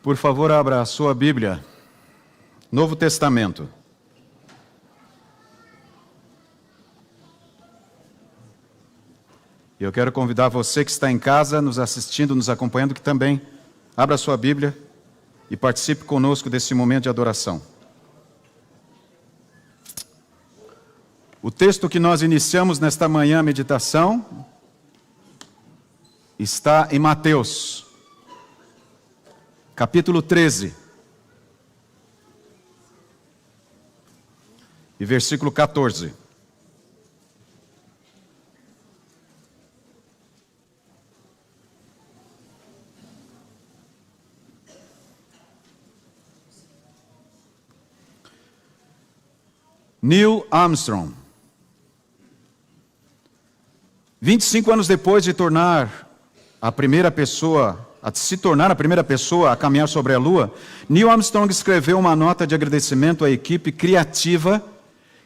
Por favor, abra a sua Bíblia, Novo Testamento. E eu quero convidar você que está em casa, nos assistindo, nos acompanhando, que também abra a sua Bíblia e participe conosco desse momento de adoração. O texto que nós iniciamos nesta manhã a meditação está em Mateus, capítulo 13, e versículo 14. Neil Armstrong, 25 anos depois de se tornar a primeira pessoa a caminhar sobre a Lua, Neil Armstrong escreveu uma nota de agradecimento à equipe criativa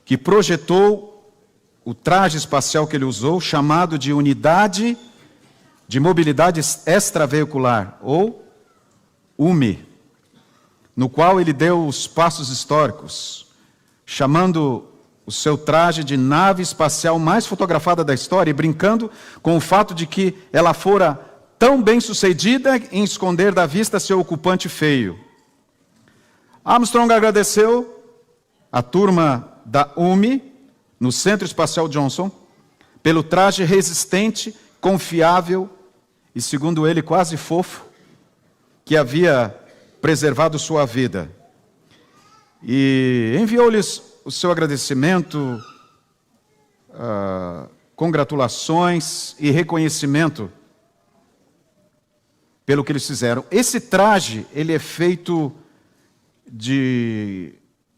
que projetou o traje espacial que ele usou, chamado de Unidade de Mobilidade Extraveicular, ou UMI, no qual ele deu os passos históricos, chamando o seu traje de nave espacial mais fotografada da história e brincando com o fato de que ela fora tão bem sucedida em esconder da vista seu ocupante feio. Armstrong agradeceu a turma da UMI, no Centro Espacial Johnson, pelo traje resistente, confiável e, segundo ele, quase fofo, que havia preservado sua vida. E enviou-lhes o seu agradecimento, congratulações e reconhecimento pelo que eles fizeram. Esse traje, ele é feito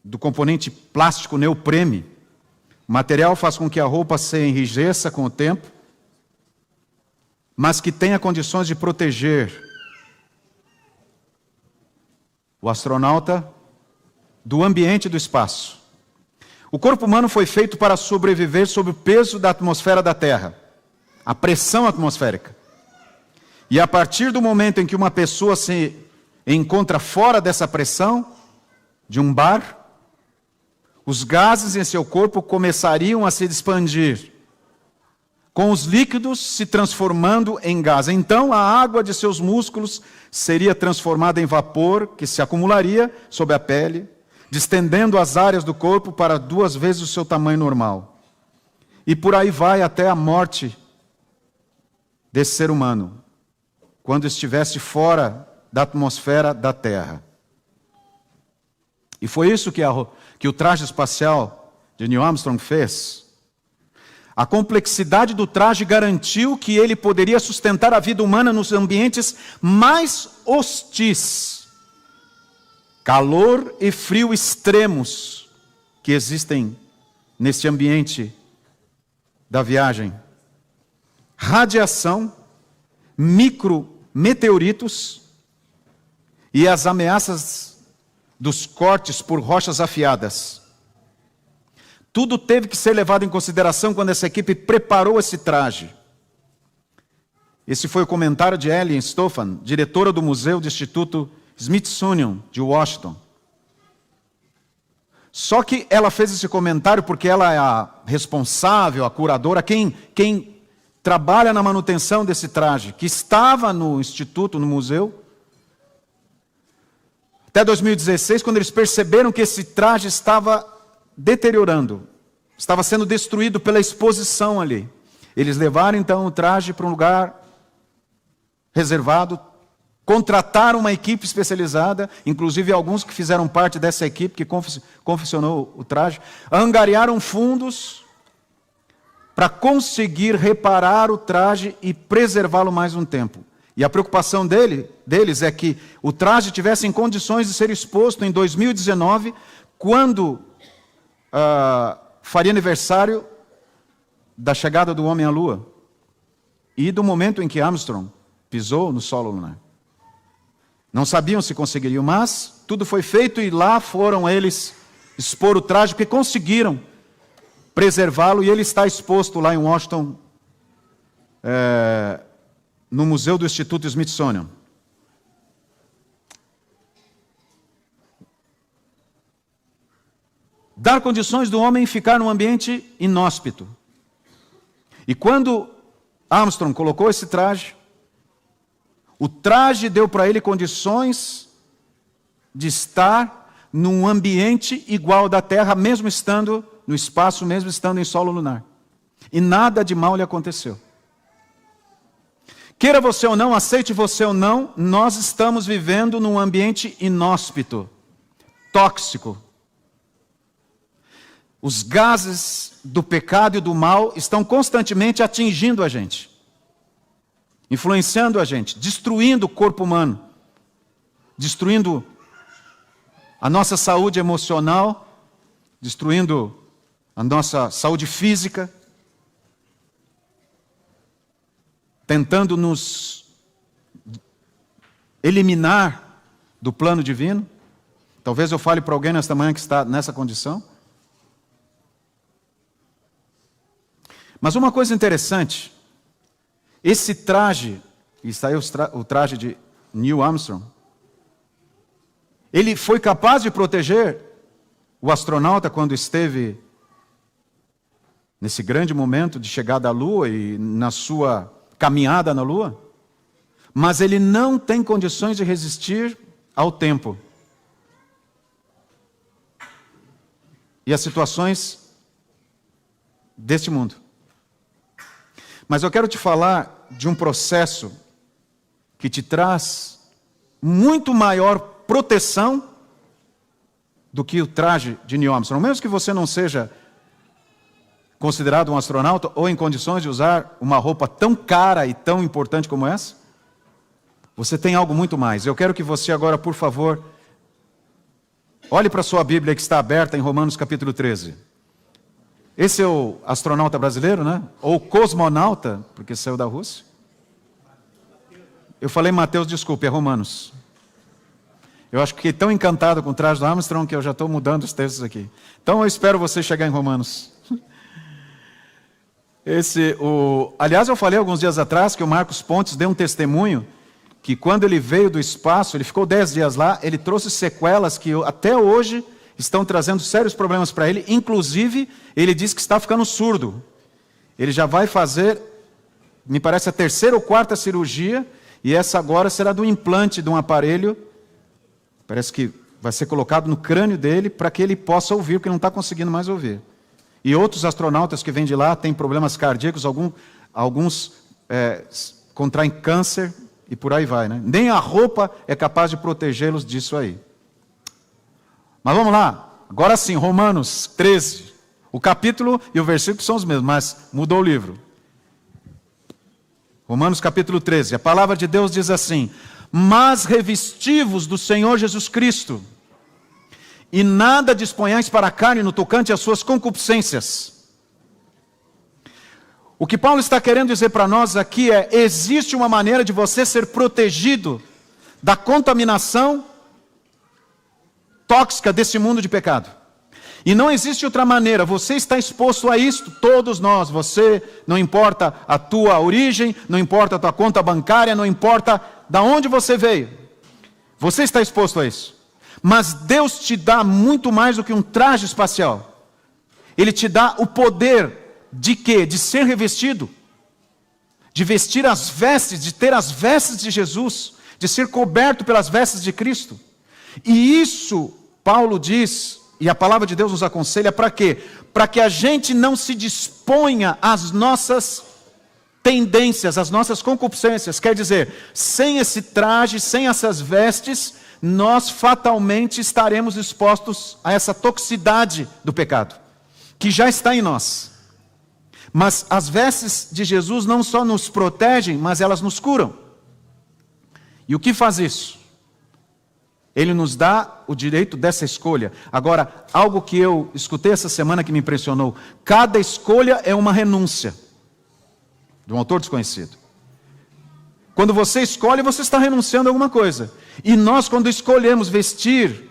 do componente plástico neoprene. O material faz com que a roupa se enrijeça com o tempo, mas que tenha condições de proteger o astronauta do ambiente do espaço. O corpo humano foi feito para sobreviver sob o peso da atmosfera da Terra, a pressão atmosférica. E a partir do momento em que uma pessoa se encontra fora dessa pressão, de um bar, os gases em seu corpo começariam a se expandir, com os líquidos se transformando em gás. Então a água de seus músculos seria transformada em vapor que se acumularia sob a pele, distendendo as áreas do corpo para 2 vezes o seu tamanho normal. E por aí vai até a morte desse ser humano, quando estivesse fora da atmosfera da Terra. E foi isso que o traje espacial de Neil Armstrong fez. A complexidade do traje garantiu que ele poderia sustentar a vida humana nos ambientes mais hostis. Calor e frio extremos que existem nesse ambiente da viagem. Radiação, micrometeoritos e as ameaças dos cortes por rochas afiadas. Tudo teve que ser levado em consideração quando essa equipe preparou esse traje. Esse foi o comentário de Ellen Stofan, diretora do Museu do Instituto Smithsonian de Washington. Só que ela fez esse comentário porque ela é a responsável, a curadora, quem trabalha na manutenção desse traje, que estava no instituto, no museu, até 2016, quando eles perceberam que esse traje estava deteriorando, estava sendo destruído pela exposição ali. Eles levaram então o traje para um lugar reservado, contrataram uma equipe especializada, inclusive alguns que fizeram parte dessa equipe que confeccionou o traje, angariaram fundos para conseguir reparar o traje e preservá-lo mais um tempo. E a preocupação deles é que o traje tivesse em condições de ser exposto em 2019, quando faria aniversário da chegada do homem à Lua e do momento em que Armstrong pisou no solo lunar. Não sabiam se conseguiriam, mas tudo foi feito e lá foram eles expor o traje, porque conseguiram preservá-lo, e ele está exposto lá em Washington, no Museu do Instituto Smithsonian. dar condições do homem ficar num ambiente inóspito. E quando Armstrong colocou esse traje, o traje deu para ele condições de estar num ambiente igual ao da Terra, mesmo estando no espaço, mesmo estando em solo lunar. E nada de mal lhe aconteceu. Queira você ou não, aceite você ou não, nós estamos vivendo num ambiente inóspito, tóxico. Os gases do pecado e do mal estão constantemente atingindo a gente, influenciando a gente, destruindo o corpo humano, destruindo a nossa saúde emocional, destruindo a nossa saúde física, tentando nos eliminar do plano divino. Talvez eu fale para alguém nesta manhã que está nessa condição. Mas uma coisa interessante, esse traje, e está aí o traje de Neil Armstrong, ele foi capaz de proteger o astronauta quando esteve nesse grande momento de chegada à Lua e na sua caminhada na Lua, mas ele não tem condições de resistir ao tempo e às situações deste mundo. Mas eu quero te falar de um processo que te traz muito maior proteção do que o traje de Neil Armstrong. Mesmo que você não seja considerado um astronauta ou em condições de usar uma roupa tão cara e tão importante como essa, você tem algo muito mais. Eu quero que você agora, por favor, olhe para a sua Bíblia que está aberta em Romanos capítulo 13. Esse é o astronauta brasileiro, né? Ou cosmonauta, porque saiu da Rússia. Eu falei Mateus, desculpe, é Romanos. Eu acho que fiquei tão encantado com o traje do Armstrong que eu já estou mudando os textos aqui. Então eu espero você chegar em Romanos. Aliás, eu falei alguns dias atrás que o Marcos Pontes deu um testemunho que quando ele veio do espaço, ele ficou 10 dias lá, ele trouxe sequelas que até hoje estão trazendo sérios problemas para ele. Inclusive, ele disse que está ficando surdo. Ele já vai fazer, me parece, a 3ª ou 4ª cirurgia, e essa agora será do implante de um aparelho, parece que vai ser colocado no crânio dele para que ele possa ouvir, porque ele não está conseguindo mais ouvir. E outros astronautas que vêm de lá têm problemas cardíacos, alguns contraem câncer e por aí vai, né? Nem a roupa é capaz de protegê-los disso aí. Mas vamos lá, agora sim, Romanos 13. O capítulo e o versículo são os mesmos, mas mudou o livro. Romanos capítulo 13, a palavra de Deus diz assim: mas revesti-vos do Senhor Jesus Cristo, e nada disponhais para a carne no tocante às suas concupiscências. O que Paulo está querendo dizer para nós aqui é: existe uma maneira de você ser protegido da contaminação tóxica desse mundo de pecado. E não existe outra maneira. Você está exposto a isto, todos nós. Você, não importa a tua origem, não importa a tua conta bancária, não importa de onde você veio. Você está exposto a isso. Mas Deus te dá muito mais do que um traje espacial. Ele te dá o poder de quê? De ser revestido. De vestir as vestes, de ter as vestes de Jesus. De ser coberto pelas vestes de Cristo. E isso, Paulo diz, e a palavra de Deus nos aconselha, para quê? Para que a gente não se disponha às nossas tendências, às nossas concupiscências. Quer dizer, sem esse traje, sem essas vestes, nós fatalmente estaremos expostos a essa toxicidade do pecado, que já está em nós. Mas as vestes de Jesus não só nos protegem, mas elas nos curam. E o que faz isso? Ele nos dá o direito dessa escolha. Agora, algo que eu escutei essa semana que me impressionou: cada escolha é uma renúncia. De um autor desconhecido. Quando você escolhe, você está renunciando a alguma coisa. E nós, quando escolhemos vestir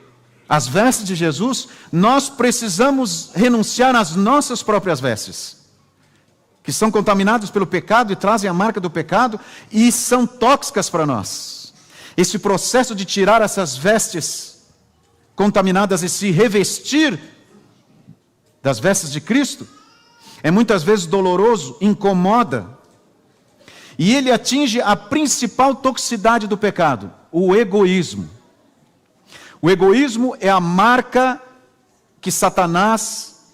as vestes de Jesus, nós precisamos renunciar às nossas próprias vestes, que são contaminadas pelo pecado e trazem a marca do pecado e são tóxicas para nós. Esse processo de tirar essas vestes contaminadas e se revestir das vestes de Cristo, é muitas vezes doloroso, incomoda, e ele atinge a principal toxicidade do pecado, o egoísmo. O egoísmo é a marca que Satanás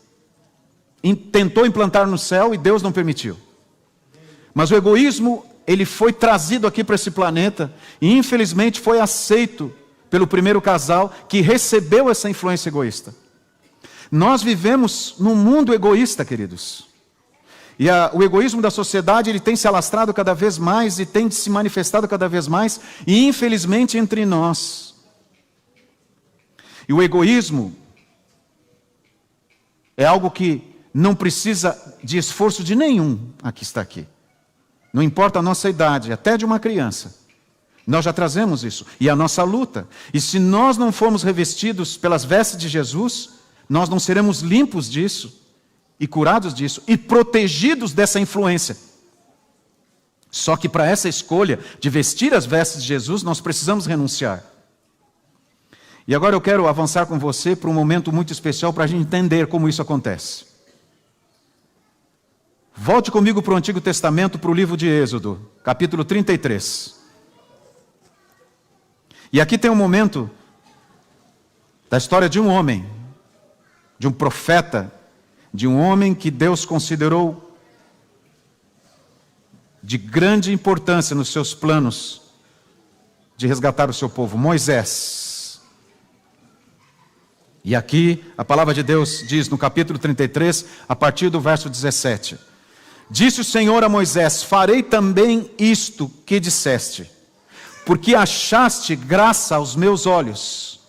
tentou implantar no céu e Deus não permitiu. Mas o egoísmo, ele foi trazido aqui para esse planeta e infelizmente foi aceito pelo primeiro casal que recebeu essa influência egoísta. Nós vivemos num mundo egoísta, queridos. E o egoísmo da sociedade, ele tem se alastrado cada vez mais e tem se manifestado cada vez mais, e infelizmente entre nós. E o egoísmo é algo que não precisa de esforço de nenhum que está aqui. Não importa a nossa idade, até de uma criança. Nós já trazemos isso. E a nossa luta. E se nós não formos revestidos pelas vestes de Jesus, nós não seremos limpos disso, e curados disso, e protegidos dessa influência. Só que para essa escolha de vestir as vestes de Jesus, nós precisamos renunciar. E agora eu quero avançar com você para um momento muito especial para a gente entender como isso acontece. Volte comigo para o Antigo Testamento, para o livro de Êxodo, capítulo 33. E aqui tem um momento da história de um homem, de um profeta, de um homem que Deus considerou de grande importância nos seus planos de resgatar o seu povo, Moisés. E aqui a palavra de Deus diz no capítulo 33, a partir do verso 17: Disse o Senhor a Moisés: farei também isto que disseste, porque achaste graça aos meus olhos,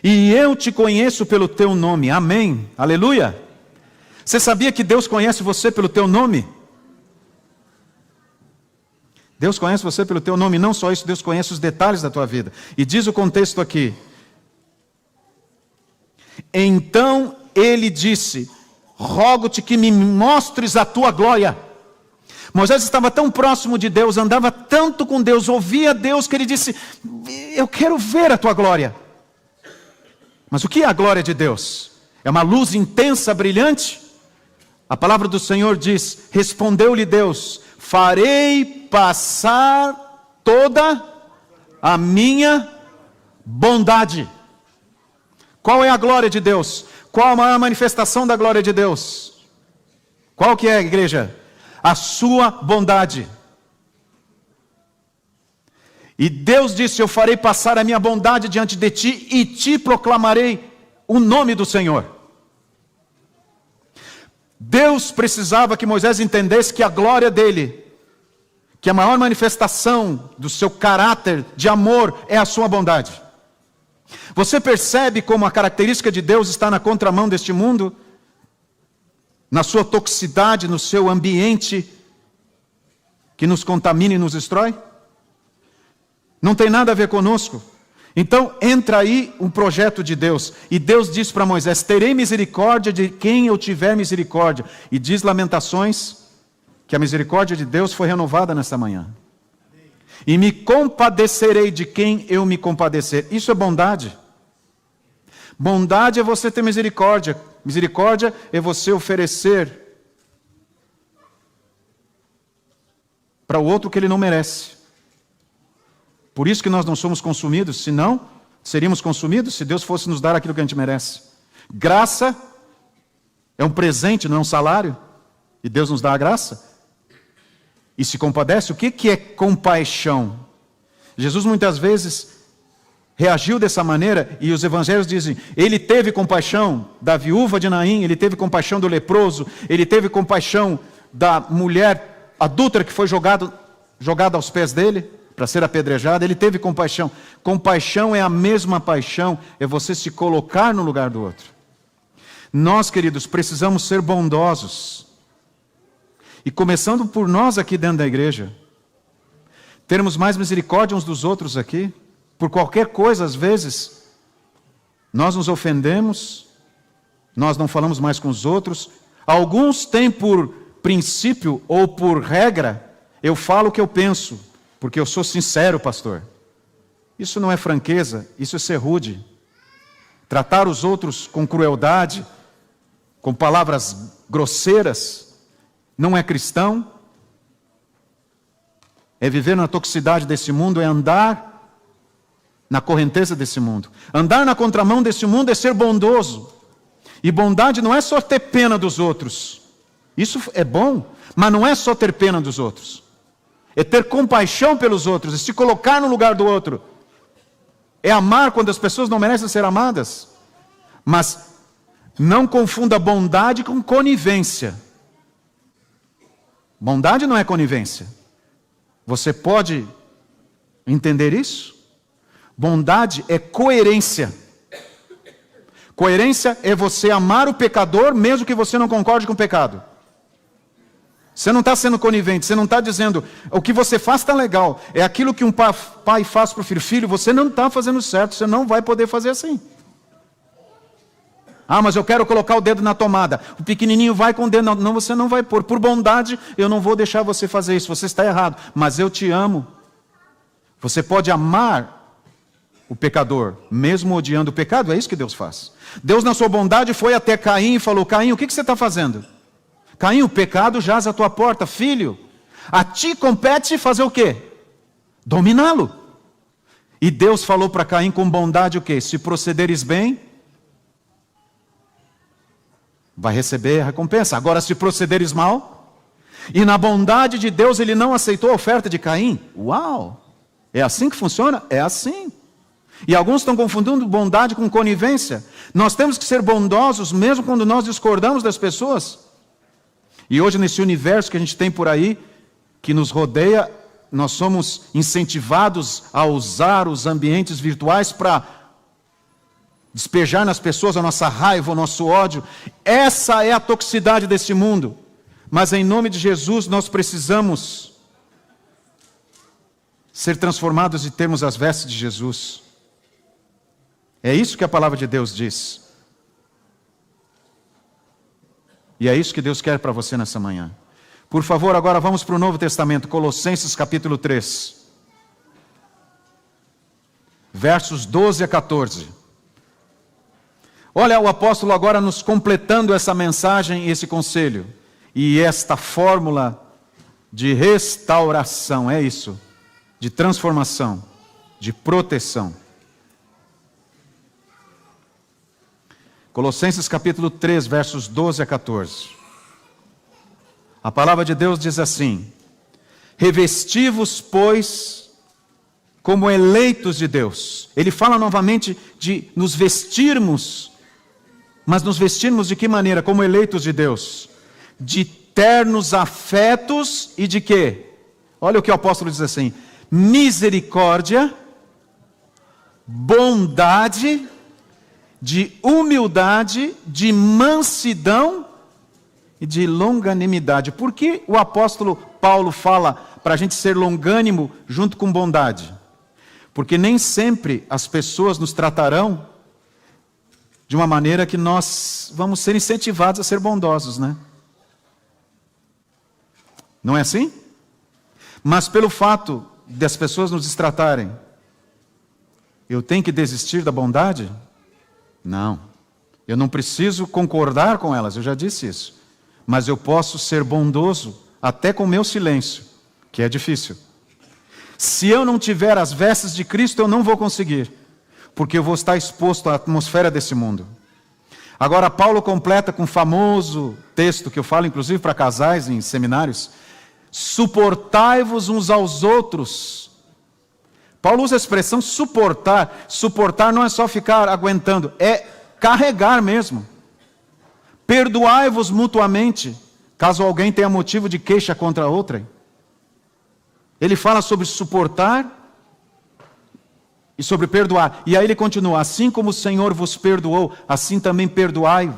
e eu te conheço pelo teu nome. Amém, aleluia. Você sabia que Deus conhece você pelo teu nome? Deus conhece você pelo teu nome, não só isso, Deus conhece os detalhes da tua vida. E diz o contexto aqui: então ele disse: rogo-te que me mostres a tua glória. Moisés estava tão próximo de Deus, andava tanto com Deus, ouvia Deus, que ele disse: eu quero ver a tua glória. Mas o que é a glória de Deus? É uma luz intensa, brilhante? A palavra do Senhor diz: respondeu-lhe Deus: farei passar toda a minha bondade. Qual é a glória de Deus? Qual a maior manifestação da glória de Deus? Qual que é, igreja? A sua bondade. E Deus disse: eu farei passar a minha bondade diante de ti e te proclamarei o nome do Senhor. Deus precisava que Moisés entendesse que a glória dele, que a maior manifestação do seu caráter de amor é a sua bondade. Você percebe como a característica de Deus está na contramão deste mundo? Na sua toxicidade, no seu ambiente que nos contamina e nos destrói? Não tem nada a ver conosco. Então entra aí um projeto de Deus. E Deus diz para Moisés: terei misericórdia de quem eu tiver misericórdia. E diz Lamentações que a misericórdia de Deus foi renovada nesta manhã. E me compadecerei de quem eu me compadecer. Isso é bondade. Bondade é você ter misericórdia. Misericórdia é você oferecer para o outro que ele não merece. Por isso que nós não somos consumidos, senão seríamos consumidos se Deus fosse nos dar aquilo que a gente merece. Graça é um presente, não é um salário, e Deus nos dá a graça. E se compadece. O que é compaixão? Jesus muitas vezes reagiu dessa maneira, e os evangelhos dizem: ele teve compaixão da viúva de Naim, ele teve compaixão do leproso, ele teve compaixão da mulher adúltera que foi jogada aos pés dele para ser apedrejada. Ele teve compaixão. Compaixão é a mesma paixão, é você se colocar no lugar do outro. Nós, queridos, precisamos ser bondosos. E começando por nós aqui dentro da igreja, termos mais misericórdia uns dos outros aqui. Por qualquer coisa, às vezes, nós nos ofendemos, nós não falamos mais com os outros. Alguns têm por princípio ou por regra: eu falo o que eu penso, porque eu sou sincero, pastor. Isso não é franqueza, isso é ser rude. tratar os outros com crueldade, com palavras grosseiras, não é cristão. É viver na toxicidade desse mundo, é andar na correnteza desse mundo. Andar na contramão desse mundo é ser bondoso. E bondade não é só ter pena dos outros. Isso é bom, mas não é só ter pena dos outros. É ter compaixão pelos outros, é se colocar no lugar do outro. É amar quando as pessoas não merecem ser amadas. Mas não confunda bondade com conivência. Bondade não é conivência. Você pode entender isso? Bondade é coerência. Coerência é você amar o pecador, mesmo que você não concorde com o pecado. Você não está sendo conivente, você não está dizendo, o que você faz está legal, é aquilo que um pai faz para o filho, você não está fazendo certo, você não vai poder fazer assim. Ah, mas eu quero colocar o dedo na tomada, o pequenininho vai com o dedo, não, você não vai pôr, por bondade eu não vou deixar você fazer isso, você está errado, mas eu te amo. Você pode amar o pecador, mesmo odiando o pecado, é isso que Deus faz. Deus na sua bondade foi até Caim e falou, Caim, o que você está fazendo? Caim, o pecado jaz à tua porta, filho. A ti compete fazer o quê? Dominá-lo. E Deus falou para Caim com bondade o quê? Se procederes bem, vai receber a recompensa. Agora, se procederes mal, e na bondade de Deus ele não aceitou a oferta de Caim. Uau! É assim que funciona? É assim. E alguns estão confundindo bondade com conivência. Nós temos que ser bondosos mesmo quando nós discordamos das pessoas. E hoje, nesse universo que a gente tem por aí, que nos rodeia, nós somos incentivados a usar os ambientes virtuais para despejar nas pessoas a nossa raiva, o nosso ódio. Essa é a toxicidade desse mundo. Mas em nome de Jesus nós precisamos ser transformados e termos as vestes de Jesus. É isso que a palavra de Deus diz. E é isso que Deus quer para você nessa manhã. Por favor, agora vamos para o Novo Testamento, Colossenses capítulo 3. Versos 12 a 14. Olha o apóstolo agora nos completando essa mensagem, esse conselho. E esta fórmula de restauração, é isso. De transformação, de proteção. Colossenses capítulo 3, versos 12 a 14. A palavra de Deus diz assim: revesti-vos, pois, como eleitos de Deus. Ele fala novamente de nos vestirmos, mas nos vestirmos de que maneira? Como eleitos de Deus. De ternos afetos e de quê? Olha o que o apóstolo diz assim: misericórdia, bondade, de humildade, de mansidão e de longanimidade. Por que o apóstolo Paulo fala para a gente ser longânimo junto com bondade? Porque nem sempre as pessoas nos tratarão de uma maneira que nós vamos ser incentivados a ser bondosos, né? Não é assim? Mas pelo fato das pessoas nos destratarem, eu tenho que desistir da bondade? Não, eu não preciso concordar com elas, eu já disse isso. Mas eu posso ser bondoso até com o meu silêncio, que é difícil. Se eu não tiver as vestes de Cristo, eu não vou conseguir, porque eu vou estar exposto à atmosfera desse mundo. Agora, Paulo completa com um famoso texto, que eu falo inclusive para casais em seminários: suportai-vos uns aos outros. Paulo usa a expressão suportar. Suportar não é só ficar aguentando, é carregar mesmo. Perdoai-vos mutuamente, caso alguém tenha motivo de queixa contra outra. Ele fala sobre suportar e sobre perdoar. E aí ele continua: assim como o Senhor vos perdoou, assim também perdoai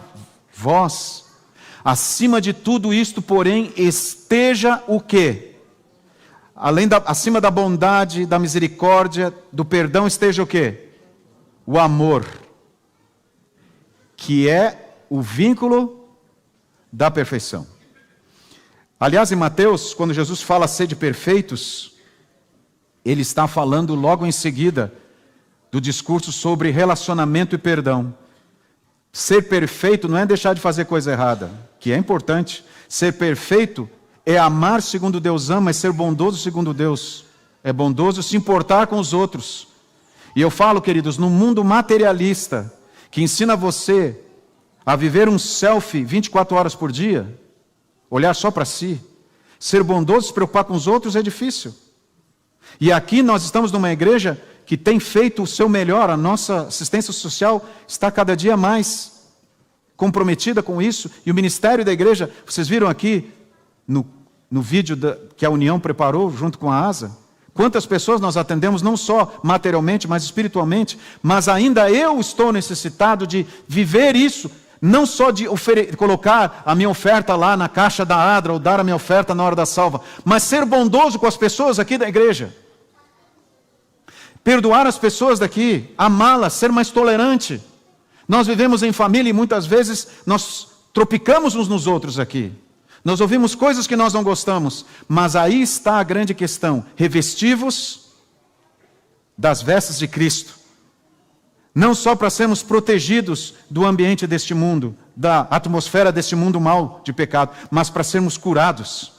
vós. Acima de tudo isto, porém, esteja o quê? Acima da bondade, da misericórdia, do perdão, esteja o quê? O amor, que é o vínculo da perfeição. Aliás, em Mateus, quando Jesus fala sede perfeitos, ele está falando logo em seguida do discurso sobre relacionamento e perdão. Ser perfeito não é deixar de fazer coisa errada, que é importante. Ser perfeito é amar segundo Deus ama, é ser bondoso segundo Deus é bondoso, se importar com os outros. E eu falo, queridos, no mundo materialista, que ensina você a viver um selfie 24 horas por dia, olhar só para si, ser bondoso, se preocupar com os outros é difícil. E aqui nós estamos numa igreja que tem feito o seu melhor, a nossa assistência social está cada dia mais comprometida com isso, e o ministério da igreja, vocês viram aqui no vídeo que a União preparou junto com a ASA, quantas pessoas nós atendemos, não só materialmente, mas espiritualmente, mas ainda eu estou necessitado de viver isso, não só de colocar a minha oferta lá na caixa da Adra, ou dar a minha oferta na hora da salva, mas ser bondoso com as pessoas aqui da igreja. Perdoar as pessoas daqui, amá-las, ser mais tolerante. Nós vivemos em família e muitas vezes nós tropicamos uns nos outros aqui. Nós ouvimos coisas que nós não gostamos, mas aí está a grande questão. Revestivos das vestes de Cristo. Não só para sermos protegidos do ambiente deste mundo, da atmosfera deste mundo mau de pecado, mas para sermos curados.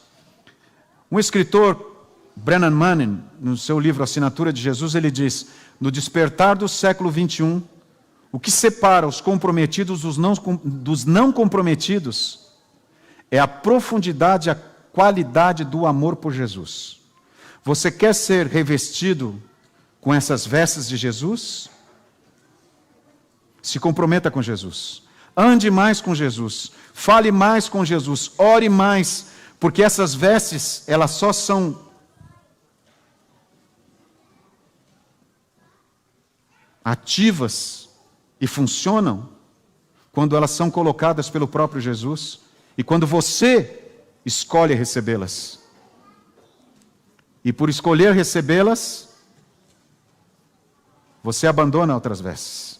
Um escritor, Brennan Manning, no seu livro Assinatura de Jesus, ele diz: no despertar do século 21, o que separa os comprometidos dos não comprometidos é a profundidade e a qualidade do amor por Jesus. Você quer ser revestido com essas vestes de Jesus? Se comprometa com Jesus. Ande mais com Jesus. Fale mais com Jesus. Ore mais. Porque essas vestes, elas só são ativas e funcionam quando elas são colocadas pelo próprio Jesus e quando você escolhe recebê-las. E por escolher recebê-las, você abandona outras vestes.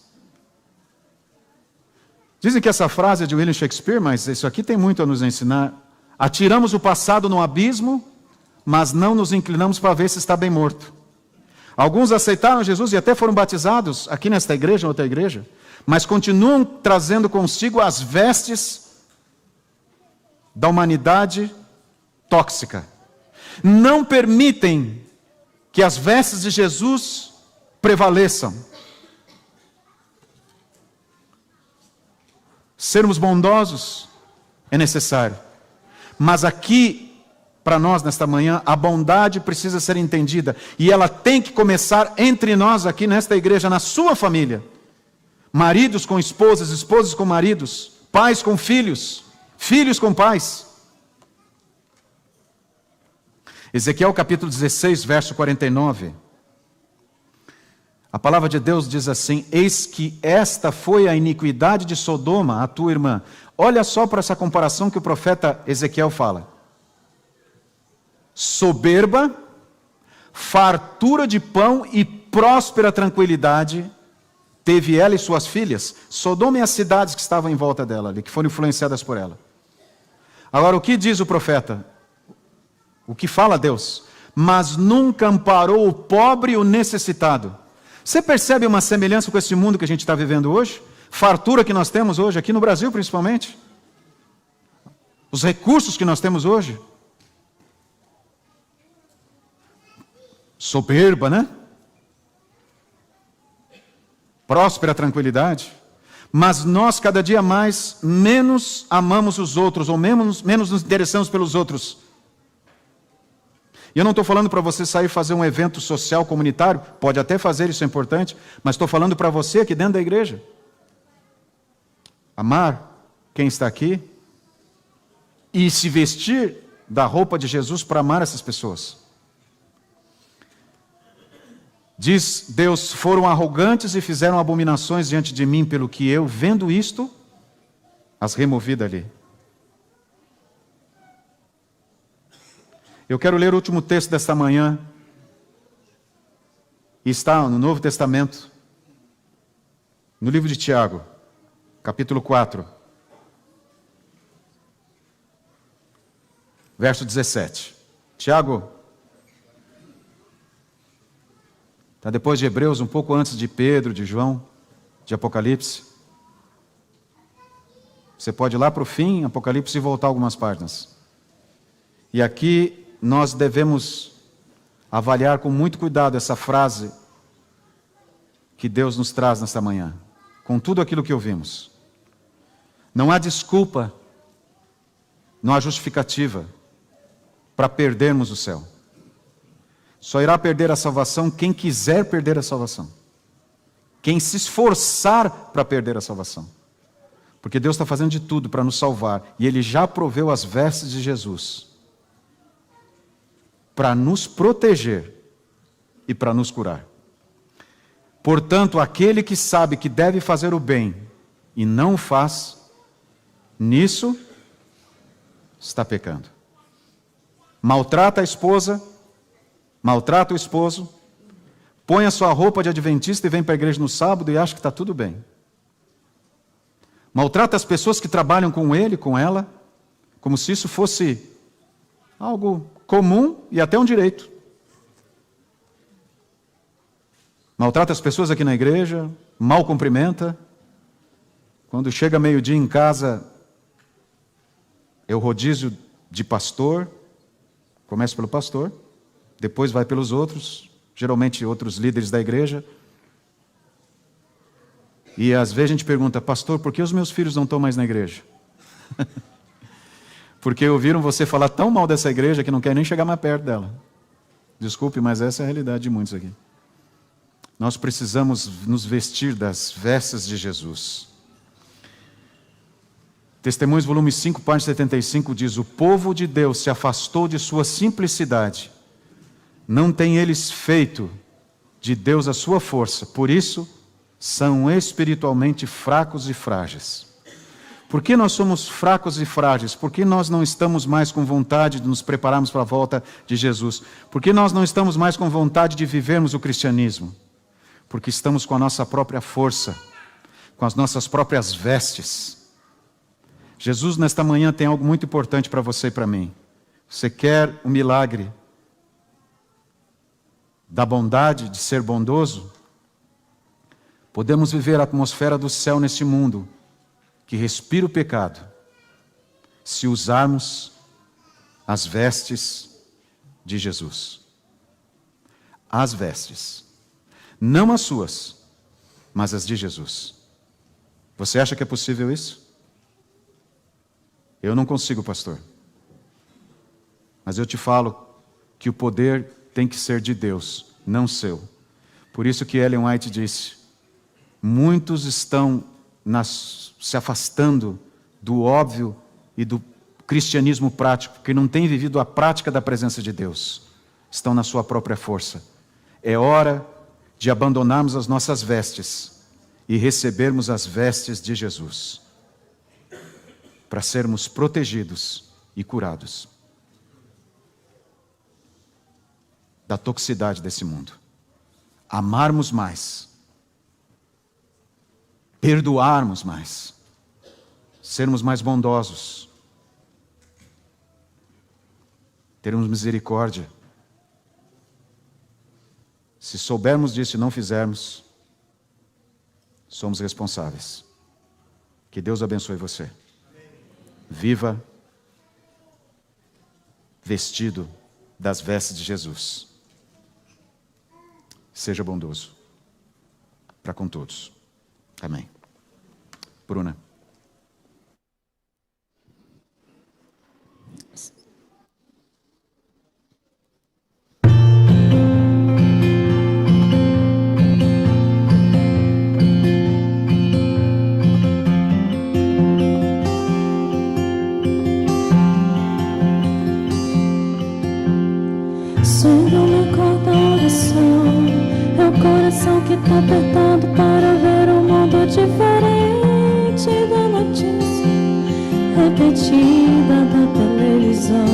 Dizem que essa frase é de William Shakespeare, mas isso aqui tem muito a nos ensinar. Atiramos o passado no abismo, mas não nos inclinamos para ver se está bem morto. Alguns aceitaram Jesus e até foram batizados aqui nesta igreja ou outra igreja, mas continuam trazendo consigo as vestes da humanidade tóxica. Não permitem que as vestes de Jesus prevaleçam. Sermos bondosos é necessário. Mas aqui, para nós nesta manhã, a bondade precisa ser entendida. E ela tem que começar entre nós aqui nesta igreja, na sua família. Maridos com esposas, esposas com maridos, pais com filhos, filhos com pais. Ezequiel capítulo 16, verso 49. A palavra de Deus diz assim: eis que esta foi a iniquidade de Sodoma, a tua irmã. Olha só para essa comparação que o profeta Ezequiel fala. Soberba, fartura de pão e próspera tranquilidade teve ela e suas filhas. Sodoma e as cidades que estavam em volta dela ali, que foram influenciadas por ela. Agora, o que diz o profeta? O que fala Deus? Mas nunca amparou o pobre e o necessitado. Você percebe uma semelhança com esse mundo que a gente está vivendo hoje? Fartura que nós temos hoje, aqui no Brasil principalmente. Os recursos que nós temos hoje. Soberba, né? Próspera tranquilidade. Mas nós cada dia mais menos amamos os outros, ou menos nos interessamos pelos outros. E eu não estou falando para você sair fazer um evento social comunitário, pode até fazer, isso é importante, mas estou falando para você aqui dentro da igreja. Amar quem está aqui e se vestir da roupa de Jesus para amar essas pessoas. Diz Deus: foram arrogantes e fizeram abominações diante de mim, pelo que eu, vendo isto, as removi dali. Eu quero ler o último texto desta manhã. Está no Novo Testamento, no livro de Tiago, capítulo 4, verso 17. Tiago está depois de Hebreus, um pouco antes de Pedro, de João, de Apocalipse. Você pode ir lá para o fim, Apocalipse, e voltar algumas páginas. E aqui nós devemos avaliar com muito cuidado essa frase que Deus nos traz nesta manhã, com tudo aquilo que ouvimos. Não há desculpa, não há justificativa para perdermos o céu. Só irá perder a salvação quem quiser perder a salvação. Quem se esforçar para perder a salvação. Porque Deus está fazendo de tudo para nos salvar. E Ele já proveu as vestes de Jesus para nos proteger e para nos curar. Portanto, aquele que sabe que deve fazer o bem e não o faz, nisso está pecando. Maltrata a esposa, maltrata o esposo, põe a sua roupa de adventista e vem para a igreja no sábado e acha que está tudo bem. Maltrata as pessoas que trabalham com ele, com ela, como se isso fosse algo comum e até um direito. Maltrata as pessoas aqui na igreja, mal cumprimenta. Quando chega meio-dia em casa, é o rodízio de pastor. Começa pelo pastor, depois vai pelos outros, geralmente outros líderes da igreja. E às vezes a gente pergunta, pastor, por que os meus filhos não estão mais na igreja? Porque ouviram você falar tão mal dessa igreja que não quer nem chegar mais perto dela. Desculpe, mas essa é a realidade de muitos aqui. Nós precisamos nos vestir das vestes de Jesus. Testemunhos, volume 5, página 75, diz: o povo de Deus se afastou de sua simplicidade. Não tem eles feito de Deus a sua força. Por isso, são espiritualmente fracos e frágeis. Por que nós somos fracos e frágeis? Por que nós não estamos mais com vontade de nos prepararmos para a volta de Jesus? Por que nós não estamos mais com vontade de vivermos o cristianismo? Porque estamos com a nossa própria força, com as nossas próprias vestes. Jesus, nesta manhã, tem algo muito importante para você e para mim. Você quer o milagre da bondade, de ser bondoso? Podemos viver a atmosfera do céu neste mundo, que respira o pecado, se usarmos as vestes de Jesus. As vestes. Não as suas, mas as de Jesus. Você acha que é possível isso? Eu não consigo, pastor. Mas eu te falo que o poder tem que ser de Deus, não seu. Por isso que Ellen White disse: muitos estão se afastando do óbvio e do cristianismo prático, porque não têm vivido a prática da presença de Deus. Estão na sua própria força. É hora de abandonarmos as nossas vestes e recebermos as vestes de Jesus, para sermos protegidos e curados da toxicidade desse mundo. Amarmos mais, perdoarmos mais, sermos mais bondosos, termos misericórdia. Se soubermos disso e não fizermos, somos responsáveis. Que Deus abençoe você. Viva vestido das vestes de Jesus. Seja bondoso para com todos. Amém. Bruna. Coração que tá apertado para ver um mundo diferente da notícia repetida da televisão.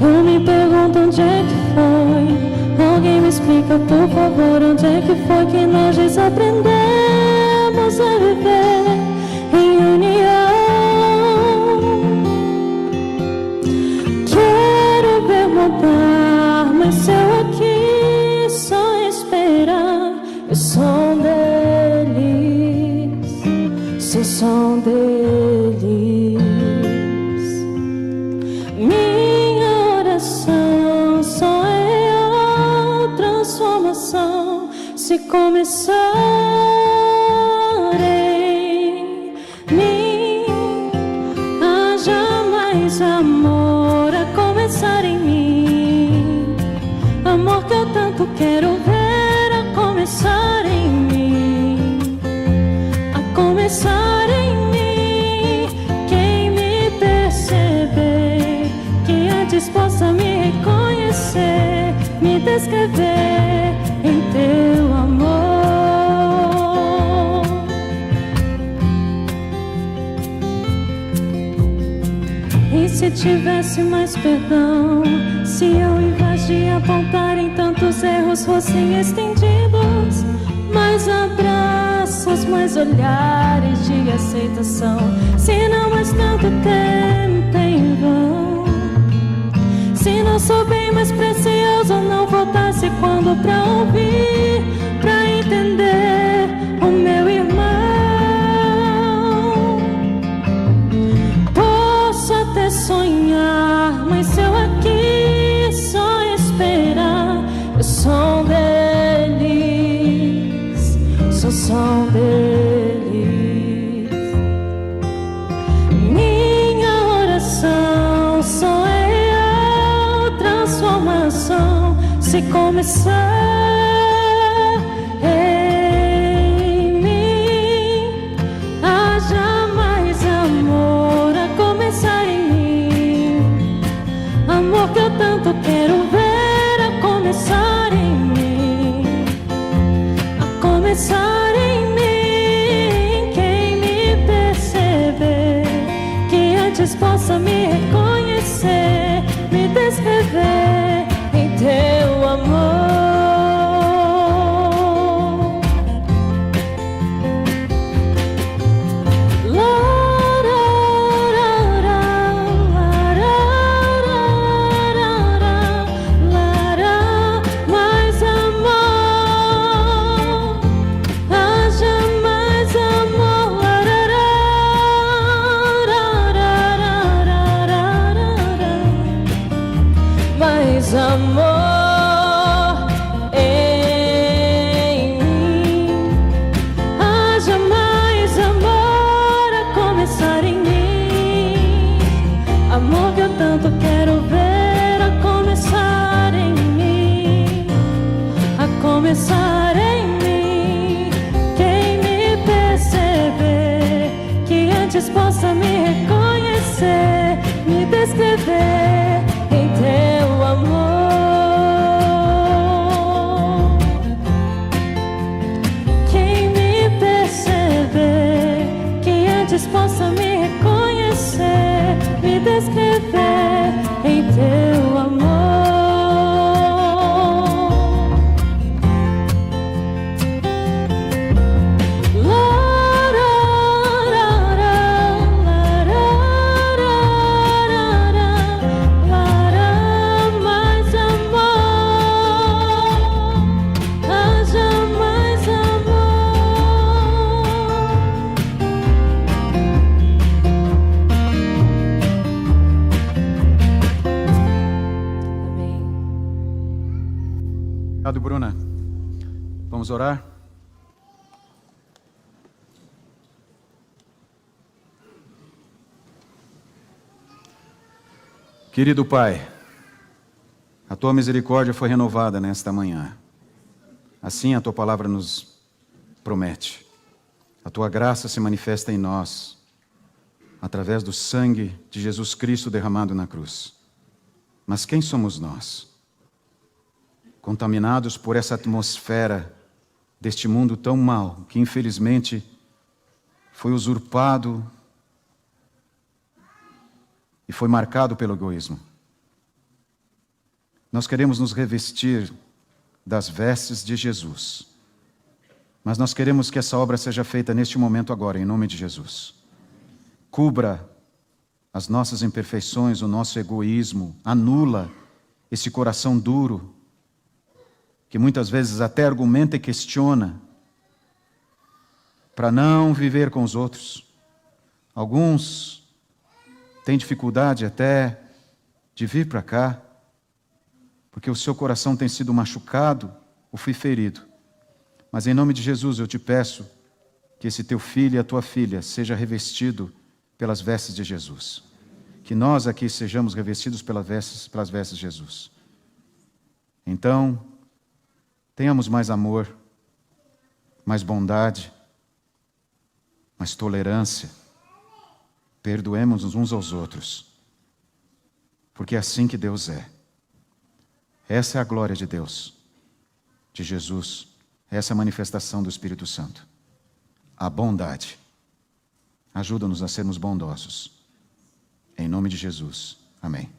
Eu me pergunto onde é que foi. Alguém me explica, por favor, onde é que foi que nós desaprendemos a viver em união. Quero ver mudar, mas eu aqui sou deles, se sou som deles. Minha oração só é a transformação. Se começar em mim, haja mais amor a começar em mim. Amor que eu tanto quero ver a começar em mim. A começar em mim. Quem me perceber, que é disposto a me reconhecer, me descrever em teu amor. E se tivesse mais perdão, se ao invés de apontar em tantos erros fossem estendidos mais abraços, mais olhares de aceitação, se não mais tanto tempo em vão, se não sou bem mais precioso, não voltasse quando pra ouvir, pra entender o meu irmão. Posso até sonhar, mas se eu aqui só esperar, eu sou deles, sou som deles. Minha oração só é a transformação. Se começar em mim, haja mais amor a começar em mim. Amor que eu tanto quero ver a começar em mim. A começar em mim. Quem me perceber, que antes possa me reconhecer, me descrever em teu amor. Mais amor, haja mais amor. Mais amor em mim. Haja mais amor a começar em mim. Amor que eu tanto quero ver a começar em mim. A começar em mim. Quem me perceber, que antes possa me reconhecer, me descrever em teu amor. Quem me perceber, que antes possa me reconhecer, me descrever em teu amor. Mais amor, haja mais amor. Amém. Obrigado, Bruna. Vamos orar? Querido Pai, a Tua misericórdia foi renovada nesta manhã. Assim a Tua palavra nos promete. A Tua graça se manifesta em nós, através do sangue de Jesus Cristo derramado na cruz. Mas quem somos nós? Contaminados por essa atmosfera deste mundo tão mau, que infelizmente foi usurpado e foi marcado pelo egoísmo. Nós queremos nos revestir das vestes de Jesus, mas nós queremos que essa obra seja feita neste momento agora, em nome de Jesus. Cubra as nossas imperfeições, o nosso egoísmo, anula esse coração duro, que muitas vezes até argumenta e questiona, para não viver com os outros. Alguns têm dificuldade até de vir para cá, porque o seu coração tem sido machucado ou foi ferido. Mas em nome de Jesus eu te peço que esse teu filho e a tua filha seja revestido pelas vestes de Jesus. Que nós aqui sejamos revestidos pelas vestes de Jesus. Então, tenhamos mais amor, mais bondade, mais tolerância. Perdoemos uns aos outros. Porque é assim que Deus é. Essa é a glória de Deus, de Jesus. Essa é a manifestação do Espírito Santo. A bondade. Ajuda-nos a sermos bondosos. Em nome de Jesus. Amém.